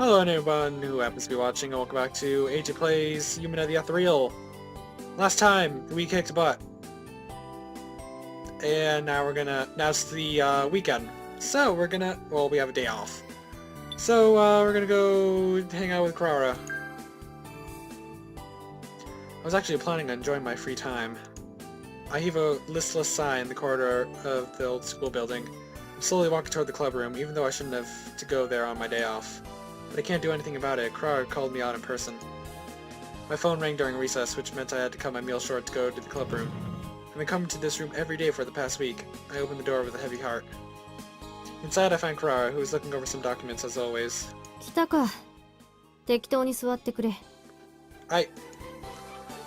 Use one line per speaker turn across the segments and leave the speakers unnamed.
Hello anyone who happens to be watching, and welcome back to AJ Plays Yumina the Ethereal. Last time, we kicked butt. And now now it's the weekend. So well, we have a day off. So we're gonna go hang out with Kirara. I was actually planning on enjoying my free time. I heave a listless sigh in the corridor of the old school building. I'm slowly walking toward the clubroom, even though I shouldn't have to go there on my day off. But I can't do anything about it. Kirara called me out in person. My phone rang during recess, which meant I had to cut my meal short to go to the clubroom. I've been coming to this room every day for the past week. I opened the door with a heavy heart. Inside I found Kirara, who was looking over some documents as always.
来たか。適当に座ってくれ。
Aye.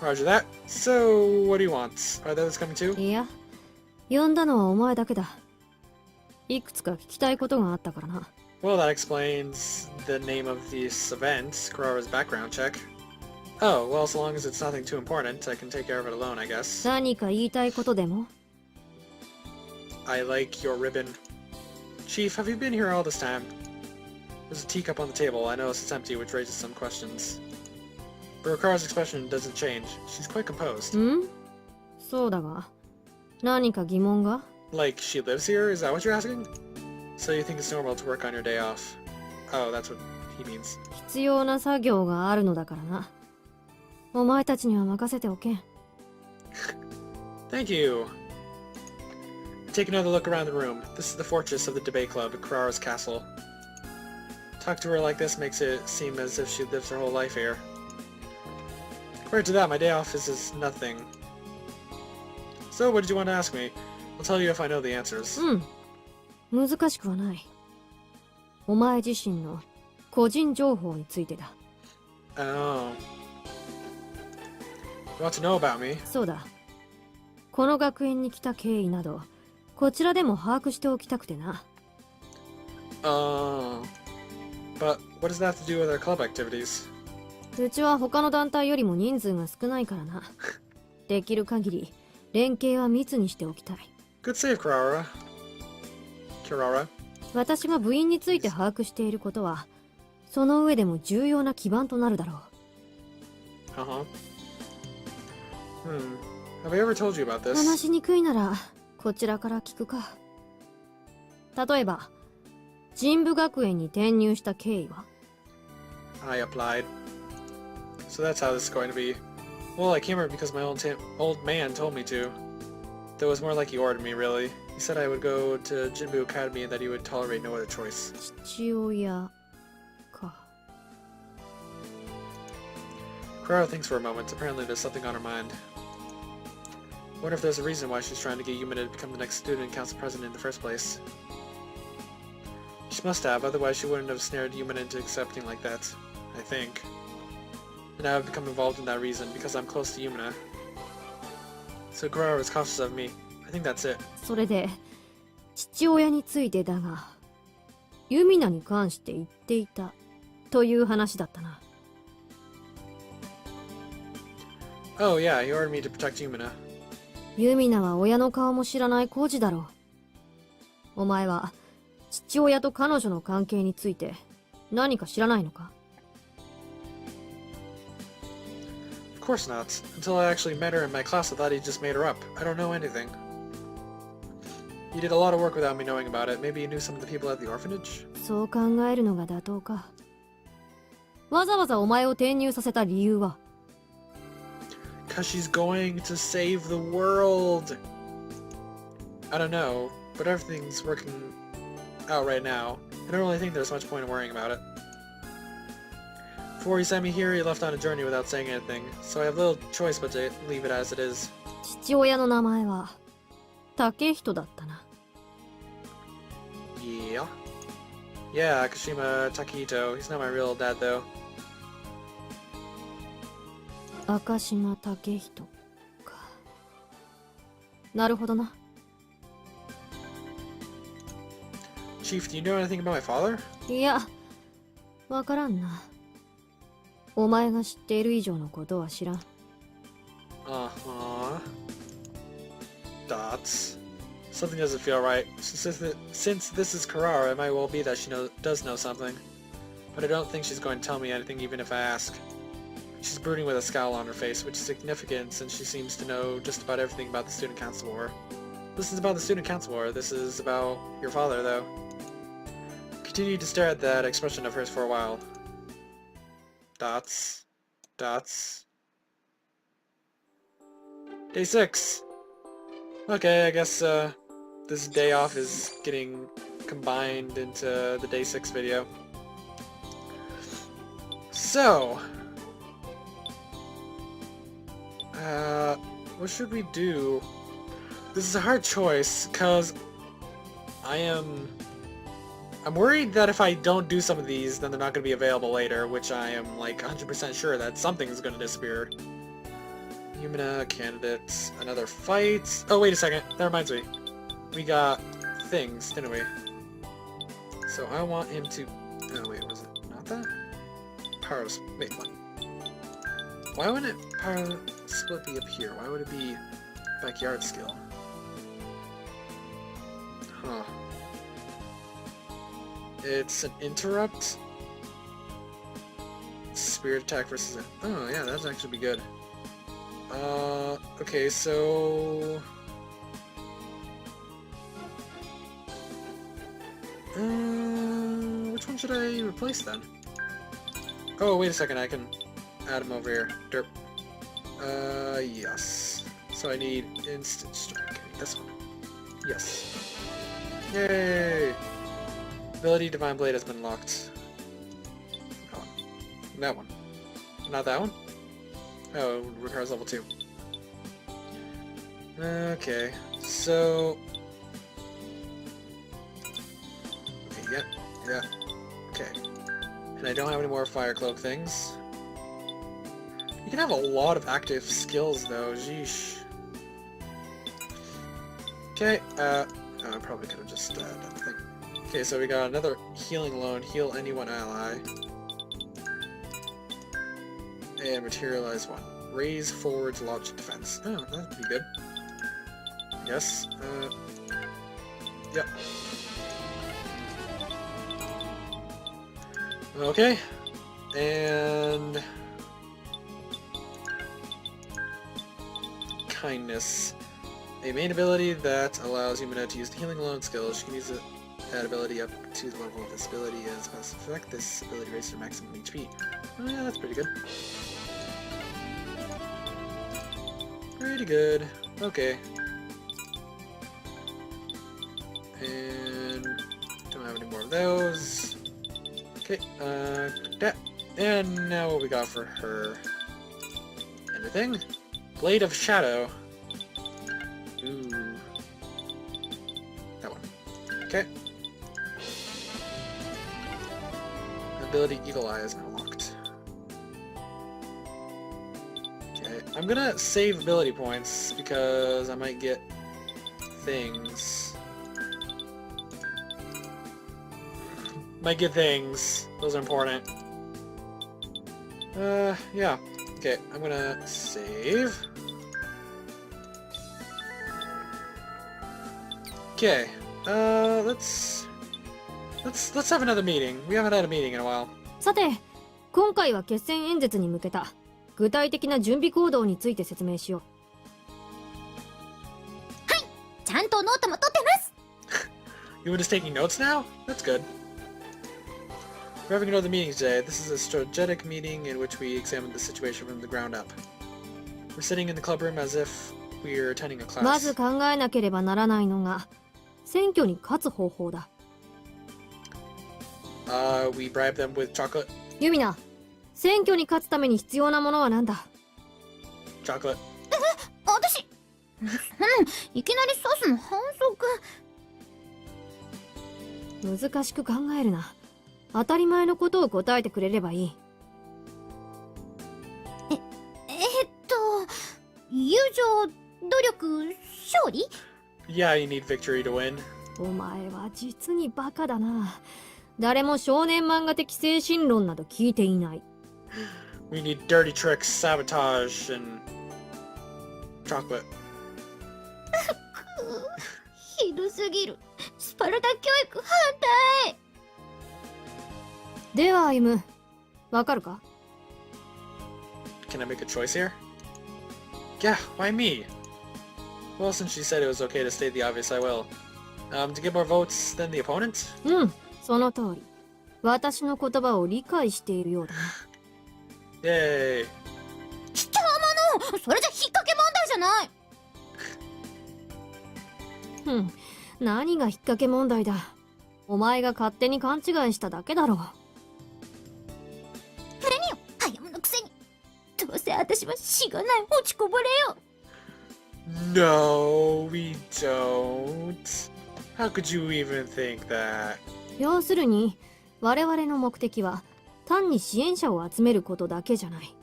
Roger that. So, what do you want? Are the others coming too?
いや、呼んだのはお前だけだ。いくつか聞きたいことがあったからな。
Well, that explains the name of this event, Kirara's background check. Oh, well, so long as it's nothing too important, I can take care of it alone, I guess.
何か言いたいことでも
I like your ribbon. Chief, have you been here all this time? There's a teacup on the table. I notice it's empty, which raises some questions. But Kirara's expression doesn't change. She's quite composed.
んそうだが。何か疑問が
Like, she lives here? Is that what you're asking? So you think it's normal to work on your day off? Oh, that's what he means.
必要な作業があるのだからな。お前たちには任せておけん。
Thank you. Take another look around the room. This is the fortress of the debate club, Kirara's castle. Talk to her like this makes it seem as if she lives her whole life here. Compared to that, my day off is nothing. So, what did you want to ask me? I'll tell you if I know the answers.
難しくはない。お前自身の個人情報についてだ。
Oh. You want to know about me?
そうだ。この学園に来た経緯など、こちらでも把握しておきたくてな。
But what does that have to do with our club activities?
うちは他の団体よりも人数が少ないからな。できる限り連携は密にしておきたい。
Good save, Kirara.
私が部員について把握していることは、その上でも重要な基盤となるだろう。
Have I ever told you about this?
話しにくいなら、こちらから聞くか。例えば、神武学園に転入した経緯は
I applied. So that's how this is going to be. Well, I came here because my old man told me to. Though it was more like he ordered me, really. He said I would go to Jinbu Academy and that he would tolerate no other choice.
父親か。
Kirara thinks for a moment. Apparently there's something on her mind. Wonder if there's a reason why she's trying to get Yumina to become the next student council president in the first place. She must have, otherwise she wouldn't have snared Yumina into accepting like that, I think. And now I've become involved in that reason because I'm close to Yumina. So Kirara was cautious of me. I think that's it.
それで、父親についてだが、ユミナに関して言っていたという話だったな。
Oh yeah, he ordered me to protect Yumina.
ユミナは親の顔も知らない孤児だろう。お前は父親と彼女の関係について何か知らないのか
Of course not. Until I actually met her in my class, I thought he just made her up. I don't know anything. You did a lot of work without me knowing about it. Maybe you knew some of the people at the orphanage?
そう考えるのが妥当か。わざわざお前を転入させた理由は
Cause she's going to save the world! I don't know, but everything's working out right now. I don't really think there's much point in worrying about it. Before he sent me here, he left on a journey without saying anything, so I have little choice but to leave it as it is.
父親の名前は竹人だったな。
Yeah. Yeah, Akashima Takito. He's not my real dad, though.
赤島竹人か。なるほどな。
Chief, do you know anything about my father?
いや、わからんな。お前が知っている以上のことは知らん。
Dots. Something doesn't feel right. Since this is Kirara, it might well be that she does know something. but I don't think she's going to tell me anything even if I ask. She's brooding with a scowl on her face, which is significant since she seems to know just about everything about the Student Council War. This is about the Student Council War. This is about your father, though. Continued to stare at that expression of hers for a while. Dots. Dots. Day 6! Okay, I guess, this day off is getting combined into the day 6 video. So... what should we do? This is a hard choice, because I'm worried that if I don't do some of these, then they're not going to be available later, which I am, like, 100% sure that something's going to disappear. Yumina, candidates, another fight. Oh, wait a second. That reminds me. We got things, didn't we? So I want him to... Oh, wait, was it not that? Power... Wait, what? Why wouldn't it power split be up here? Why would it be backyard skill? Huh. It's an interrupt. Spirit attack versus... Oh, yeah, that'd actually be good. Okay, so... which one should I replace then? Oh, wait a second, I can add him over here. Derp. Yes. So I need instant strike. I need this one. Yes. Yay! Ability Divine Blade has been locked. That one. That one. Not that one? Oh, it requires level 2. Okay, so... Okay, yeah, okay. And I don't have any more Fire Cloak things. You can have a lot of active skills, though, jeesh. Okay, I probably could have just done the thing. Okay, so we got another healing loan, heal any one ally. And materialize one. Raise forwards launch defense. Oh, that'd be good. Yes. Yep. Okay. And... Kindness. A main ability that allows Yumina to use the healing alone skill. She can use that ability up to the level of this ability as a passive effect. This ability raises her maximum HP. Oh yeah, that's pretty good. Pretty good. Okay. And don't have any more of those. Okay, that. And now what we got for her. Anything? Blade of Shadow. Ooh. That one. Okay. Ability Eagle Eye is now locked. Okay, I'm gonna save ability points because I might get things. Might get things. Those are important. Yeah. Okay, I'm gonna save. Okay, let's have another meeting. We haven't had a meeting in a while.
さて、今回は決戦演説に向けた具体的な準備行動について説明しよう。
はい、ちゃんとノートも取ってます。
You were just taking notes now? That's good. We're having another meeting today. This is a strategic meeting in which we examine the situation from the ground up. We're sitting in the clubroom as if we're attending a class.
まず考えなければならないのが、選挙に勝つ方法だ。
We bribe them with chocolate.
ユミナ、選挙に勝つために必要なものは何だ？
Chocolate.
私、いきなりソースの反則。
難しく考えるな。当たり前のことを答えてくれればいい。
友情、努力、勝利？
Yeah, you need victory to win.
お前は実にバカだな。誰も少年漫画的精神論など聞いていない。
We need dirty tricks, sabotage, and chocolate.
ひどすぎる。スパルタ教育反対。
では、歩む。わかるか？
Can I make a choice here? Yeah, why me? Well, since she said it was okay to state the obvious, I will. To get more votes than the opponent?
うん、その通り。私の言葉を理解しているようだね。
Yay!
卑怯者！それじゃ引っ掛け問題じゃない。
ふん、何が引っ掛け問題だ。お前が勝手に勘違いしただけだろう。
それによ、歩のくせに。どうせ私はしがない落ちこぼれよ。
No, we don't. How could you even think that?
要するに、我々の目的は単に支援者を集めることだけじゃない。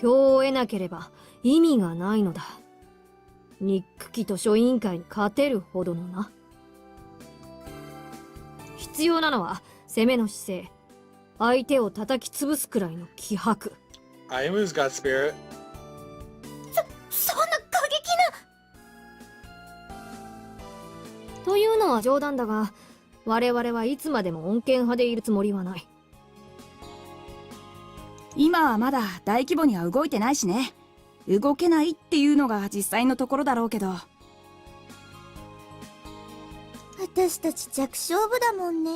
票を得なければ意味がないのだ。ニック期図書委員会に勝てるほどのな。必要なのは攻めの姿勢。相手を叩き潰すくらいの気迫。
Ayumu's got spirit.
そんな過激な。
というのは冗談だが、我々はいつまでも穏健派でいるつもりはない。
今はまだ大規模には動いてないしね。動けないっていうのが実際のところだろうけど。
私たち弱小部だもんね。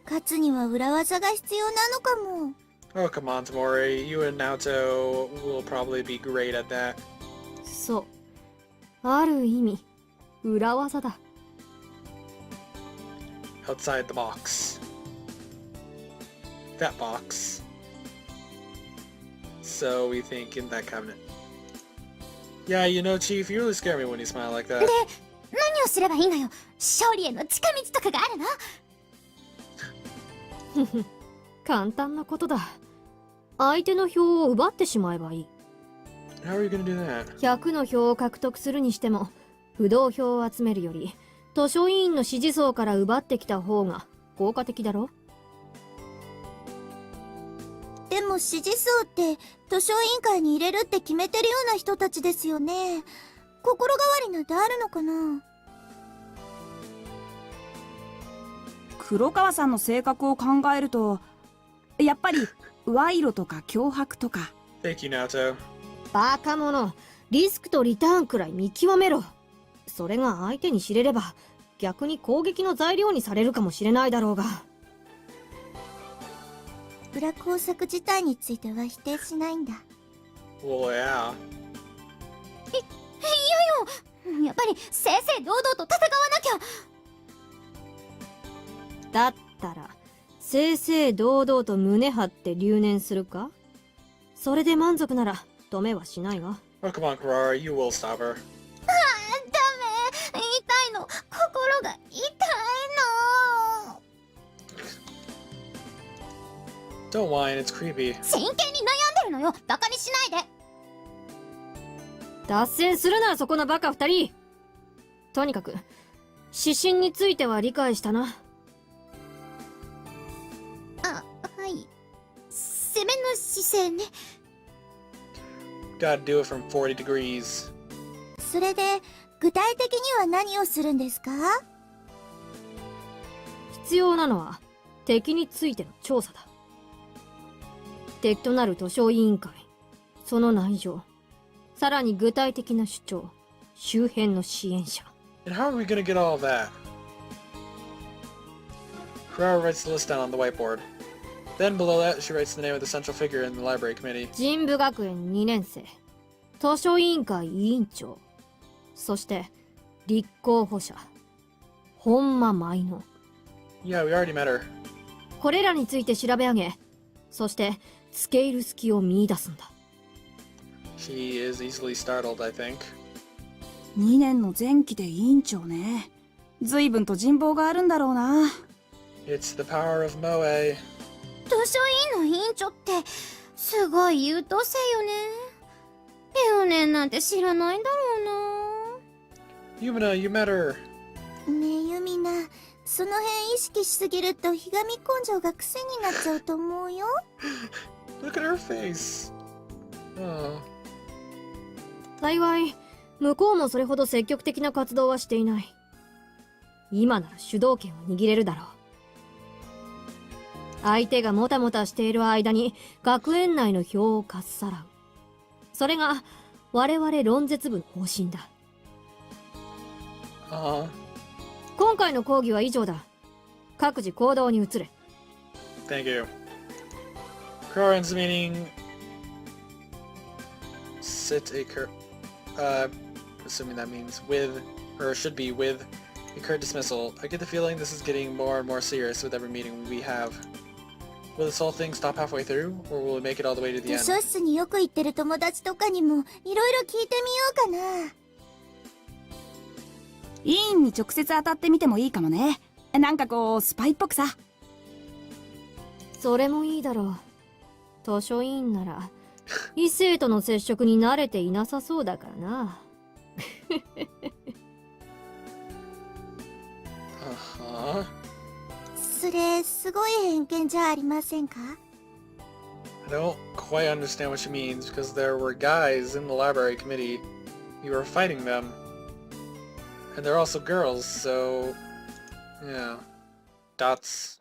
勝つには裏技が必要なのかも。
Oh, come on, Tamori. You and Naoto will probably be great at that.
そう。ある意味、裏技だ。
Outside the box. That box. So we think in that cabinet. Yeah, you know, Chief, you really scare me when you smile like that.
で、何をすればいいのよ。勝利への近道とかがあるの？
簡単なことだ。相手の票を奪ってしまえばいい。
How are you gonna do that?
100の票を獲得するにしても、不動票を集めるより、図書委員の支持層から奪ってきた方が効果的だろ？
でも支持層って図書委員会に入れるって決めてるような人たちですよね。心変わりなんてあるのかな？
黒川さんの性格を考えると、やっぱり賄賂とか脅迫とか。
Thank you, Naoto.
バカ者、リスクとリターンくらい見極めろ。それが相手に知れれば、逆に攻撃の材料にされるかもしれないだろうが。
裏工作自体については否定しないんだ。
Well, yeah.
やっぱり正々堂々と戦わなきゃ。
だったら、正々堂々と胸張って留年するか？それで満足なら、止めはしないわ。
Oh, come on, Kirara. You will stop her.
ダメ。痛いの。心が痛いの。
Don't whine, it's creepy.
真剣に悩んでるのよ。バカにしないで。
脱線するな、そこのバカ二人。とにかく、指針については理解したな。
あ、はい。攻めの姿勢ね。
Gotta do it from 40 degrees.
それで、具体的には何をするんですか？
必要なのは、敵についての調査だ。敵となる図書委員会、その内情、さらに具体的な主張、周辺の支援者。
And how are we gonna get all of that? Kirara writes the list down on the whiteboard. Then below that, she writes the name of the central figure in the library committee.
神武学園2年生、図書委員会委員長、そして立候補者、本間舞乃。
Yeah, we already met her.
これらについて調べ上げ、そして付け入る隙を見出すんだ。
She is easily startled, I think.
2年の前期で委員長ね。随分と人望があるんだろうな。
It's the power of Moe.
図書委員の委員長ってすごい優等生よね。留年なんて知らないんだろうな。
Yumina, you met her.
ねえユミナ、その辺意識しすぎるとひがみ根性が癖になっちゃうと思うよ。
Look at her face. Oh.
幸い、向こうもそれほど積極的な活動はしていない。今なら主導権を握れるだろう。相手がもたもたしている間に学園内の票をかっさらう。それが我々論絶部の方針だ。今回の講義は以上だ。各自行動に移れ。
Thank you. Current's meaning sit a assuming that means with, or should be with, a curt dismissal. I get the feeling this is getting more and more serious with every meeting we have. Will this whole thing stop halfway through, or will it make it all the way to the
図書
end?
室によく行ってる友達とかにもいろいろ聞いてみようかな。
委員に直接当たってみてもいいかもね。なんかこうスパイっぽくさ。
それもいいだろう。図書委員なら異性との接触に慣れていなさそうだからな。
それすごい偏見じゃありませんか？
I don't quite understand what she means, because there were guys in the library committee. You were fighting them. And they're also girls, so... yeah. Dots.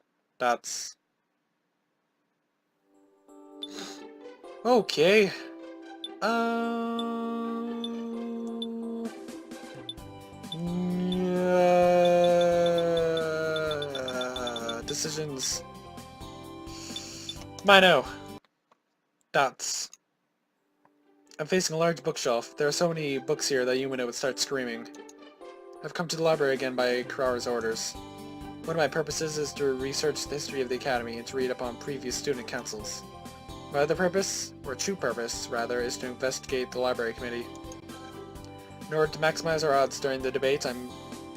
Okay. Decisions. Mino. Dots. I'm facing a large bookshelf. There are so many books here that Yumina would start screaming. I've come to the library again by Kirara's orders. One of my purposes is to research the history of the Academy and to read up on previous student councils. My other purpose, or true purpose, rather, is to investigate the library committee. In order to maximize our odds during the debate, I'm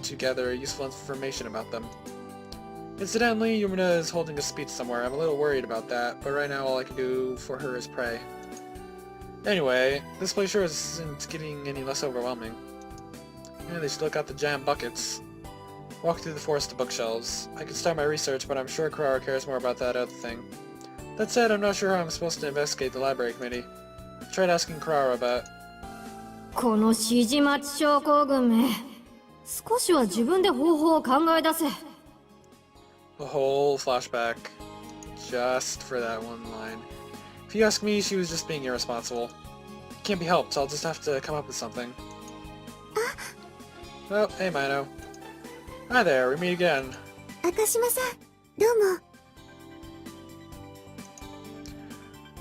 to gather useful information about them. Incidentally, Yumina is holding a speech somewhere. I'm a little worried about that, but right now all I can do for her is pray. Anyway, this place sure isn't getting any less overwhelming. Yeah, they still got the jam buckets. Walk through the forest of bookshelves. I could start my research, but I'm sure Kirara cares more about that other thing. That said, I'm not sure how I'm supposed to investigate the library committee. I tried asking Kirara, but...
この指示待ち症候群め。少しは自分で方法を考え出せ。
A whole flashback. Just for that one line. If you ask me, she was just being irresponsible. It can't be helped, I'll just have to come up with something. Oh, hey Mino. Hi there, we meet again.
赤島さん、どうも。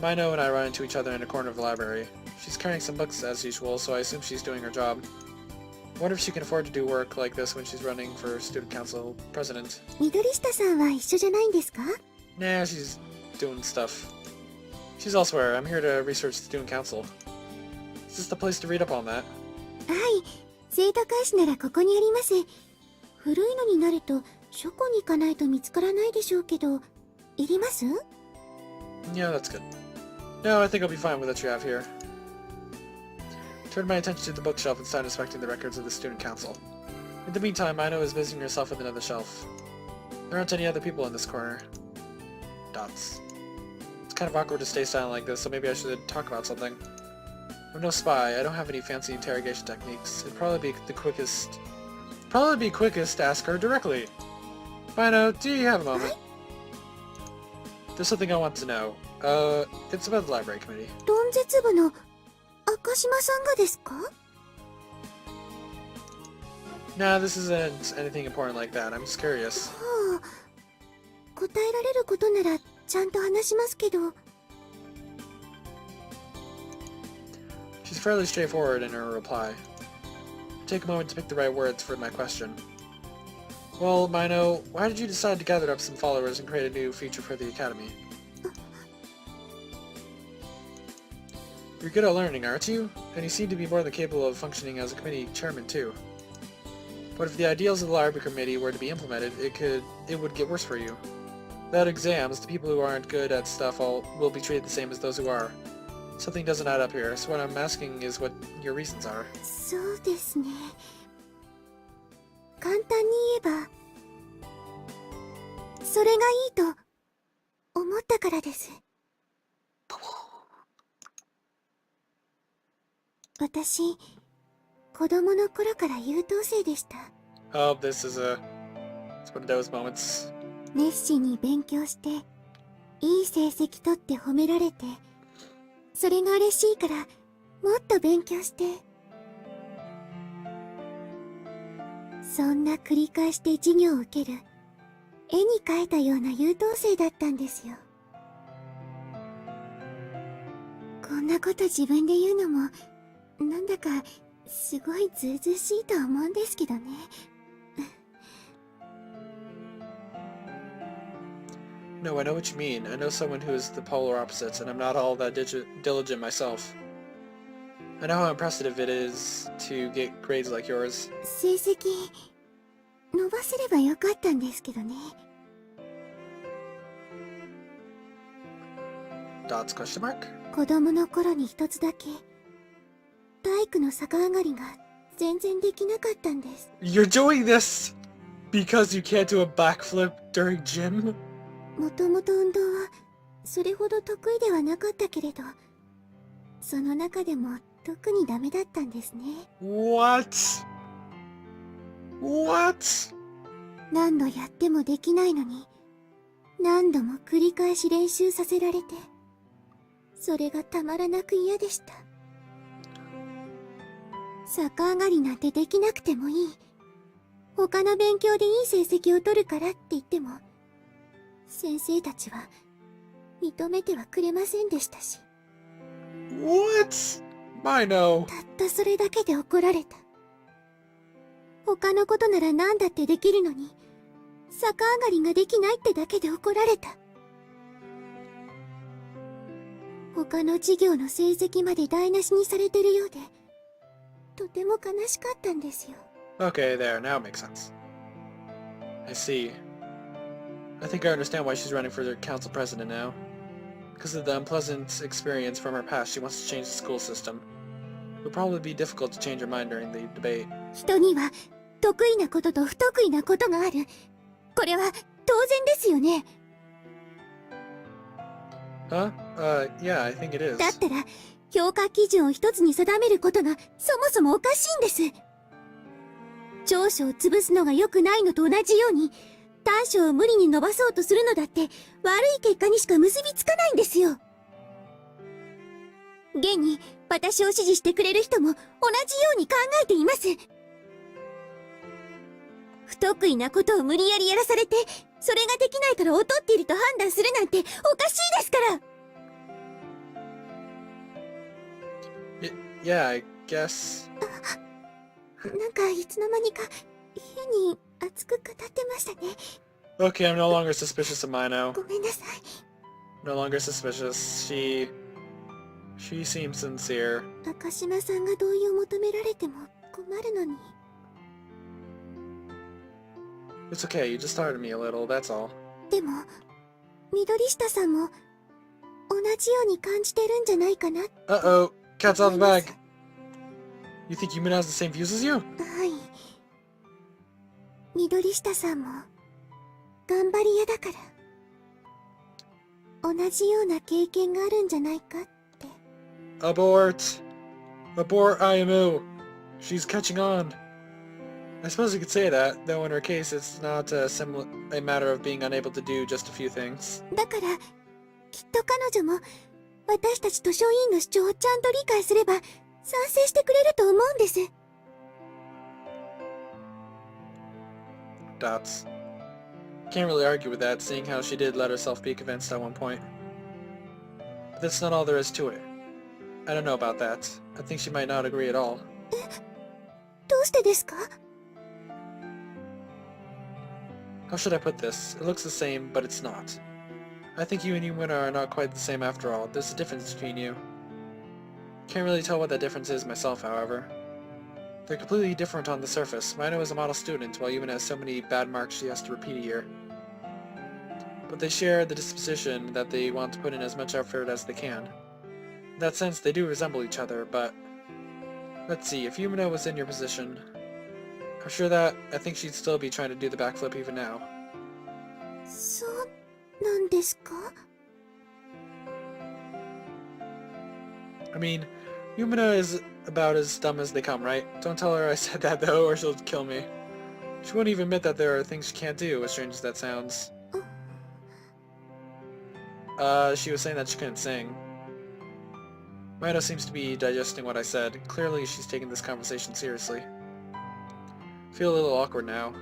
Mino and I run into each other in a corner of the library. She's carrying some books as usual, so I assume she's doing her job. I wonder if she can afford to do work like this when she's running for student council president.
緑下さんは一緒じゃないんですか？
Nah, she's doing stuff. She's elsewhere. I'm here to research the student council. Is this the place to read up on that?
はい、生徒会誌ならここにあります。古いのになると書庫に行かないと見つからないでしょうけど、いります？
Yeah, that's good. No, I think I'll be fine with what you have here. Turned my attention to the bookshelf and started inspecting the records of the student council. In the meantime, Mino is busying herself with another shelf. There aren't any other people in this corner. Dots. It's kind of awkward to stay silent like this, so maybe I should talk about something. I'm no spy. I don't have any fancy interrogation techniques. It'd probably be quickest to ask her directly. Mino, do you have a moment? There's something I want to know. It's about the library committee.
論絶部の赤島さんがですか？
Nah, this isn't anything important like that. I'm just curious.
はあ、答えられることならちゃんと話しますけど。
She's fairly straightforward in her reply. Take a moment to pick the right words for my question. Well, Mino, why did you decide to gather up some followers and create a new feature for the Academy? You're good at learning, aren't you? And you seem to be more than capable of functioning as a committee chairman, too. But if the ideals of the library committee were to be implemented, it would get worse for you. Without exams, the people who aren't good at stuff will be treated the same as those who are. Something doesn't add up here, so what I'm asking is what your reasons are.
そうですね。簡単に言えば、それがいいと思ったからです。私、子供の頃から優等生でした。
Oh, it's one of those moments.
熱心に勉強して、いい成績取って褒められて、それが嬉しいからもっと勉強して。そんな繰り返して授業を受ける、絵に描いたような優等生だったんですよ。こんなこと自分で言うのも、なんだかすごいずうずうしいと思うんですけどね。
No, I know what you mean. I know someone who is the polar opposite, and I'm not all that diligent myself. I know how impressive it is to get grades like yours.
成績伸ばせればよかったんですけどね。
Dots question mark?
子供の頃に一つだけ体育の逆上がりが全然できなかったんです。
You're doing this because you can't do a backflip during gym?
もともと運動はそれほど得意ではなかったけれど、その中でも特にダメだったんですね。
What? What?
何度やってもできないのに、何度も繰り返し練習させられて、それがたまらなく嫌でした。逆上がりなんてできなくてもいい、他の勉強でいい成績を取るからって言っても、先生たちは認めてはくれませんでしたし。
What? Mino.
たったそれだけで怒られた。他のことなら何だってできるのに、逆上がりができないってだけで怒られた。他の授業の成績まで台無しにされてるようで、とても悲しかったんですよ。
Okay, there. Now it makes sense. I see. I think I understand why she's running for the council president now. Because of the unpleasant experience from her past, she wants to change the school system. It will probably be difficult to change her mind during the debate.
人には得意なことと不得意なことがある。これは当然ですよね。
Huh? Yeah, I think it is.
だったら評価基準を一つに定めることがそもそもおかしいんです。長所を潰すのが良くないのと同じように、短所を無理に伸ばそうとするのだって悪い結果にしか結びつかないんですよ。現に私を支持してくれる人も同じように考えています。不得意なことを無理やりやらされて、それができないから劣っていると判断するなんておかしいですから。
Yeah, I guess.
なんかいつの間にか変に熱く語ってましたね。
Okay, I'm no longer suspicious of Mino.
ごめんなさい。
No longer suspicious. She seems sincere.
赤島さんが同意を求められても困るのに。
It's okay, you just started me a little, that's all.
でも緑下さんも同じように感じてるんじゃないかな。
Uh-oh, cat's out of the bag. You think Yumina has the same views as you?
はい。緑下さんも頑張り屋だから、同じような経験があるんじゃないかって。
Abort! Abort Ayumu! She's catching on. I suppose you could say that, though in her case it's not a matter of being unable to do just a few things.
だからきっと彼女も私たち図書委員の主張をちゃんと理解すれば賛成してくれると思うんです。
Dots. Can't really argue with that, seeing how she did let herself be convinced at one point. But that's not all there is to it. I don't know about that. I think she might not agree at all.
どうしてですか？
How should I put this? It looks the same, but it's not. I think you and Yumina are not quite the same after all. There's a difference between you. Can't really tell what that difference is myself, however. They're completely different on the surface. Mino is a model student, while Yumina has so many bad marks she has to repeat a year. But they share the disposition that they want to put in as much effort as they can. In that sense, they do resemble each other, but... Let's see, if Yumina was in your position... I'm sure that I think she'd still be trying to do the backflip even now.
そうなんですか？
I mean, Yumina is about as dumb as they come, right? Don't tell her I said that though, or she'll kill me. She won't even admit that there are things she can't do, as strange as that sounds. She was saying that she couldn't sing. Mido seems to be digesting what I said. Clearly, she's taking this conversation seriously. Feel a little awkward now.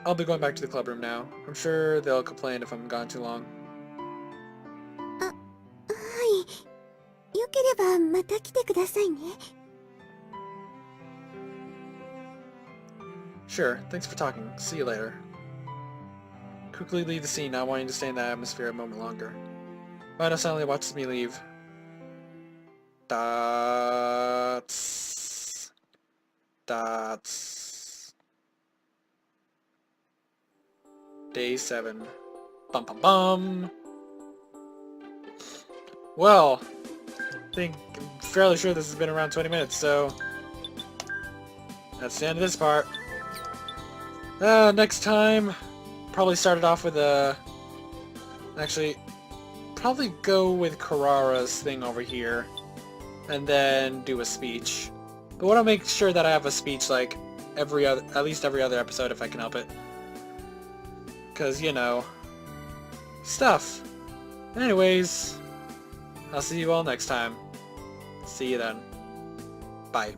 I'll be going back to the clubroom now. I'm sure they'll complain if I'm gone too long.
はい。よければまた来てくださいね。
Sure, thanks for talking. See you later. Quickly leave the scene, not wanting to stay in that atmosphere a moment longer. Mido silently watches me leave. Dots. Dots. Day 7. Bum bum bum! Well, I'm fairly sure this has been around 20 minutes, so that's the end of this part. Next time, probably started off with a... Actually, probably go with Kirara's thing over here, and then do a speech. But I want to make sure that I have a speech like at least every other episode if I can help it. Because, you know, stuff. Anyways, I'll see you all next time. See you then. Bye.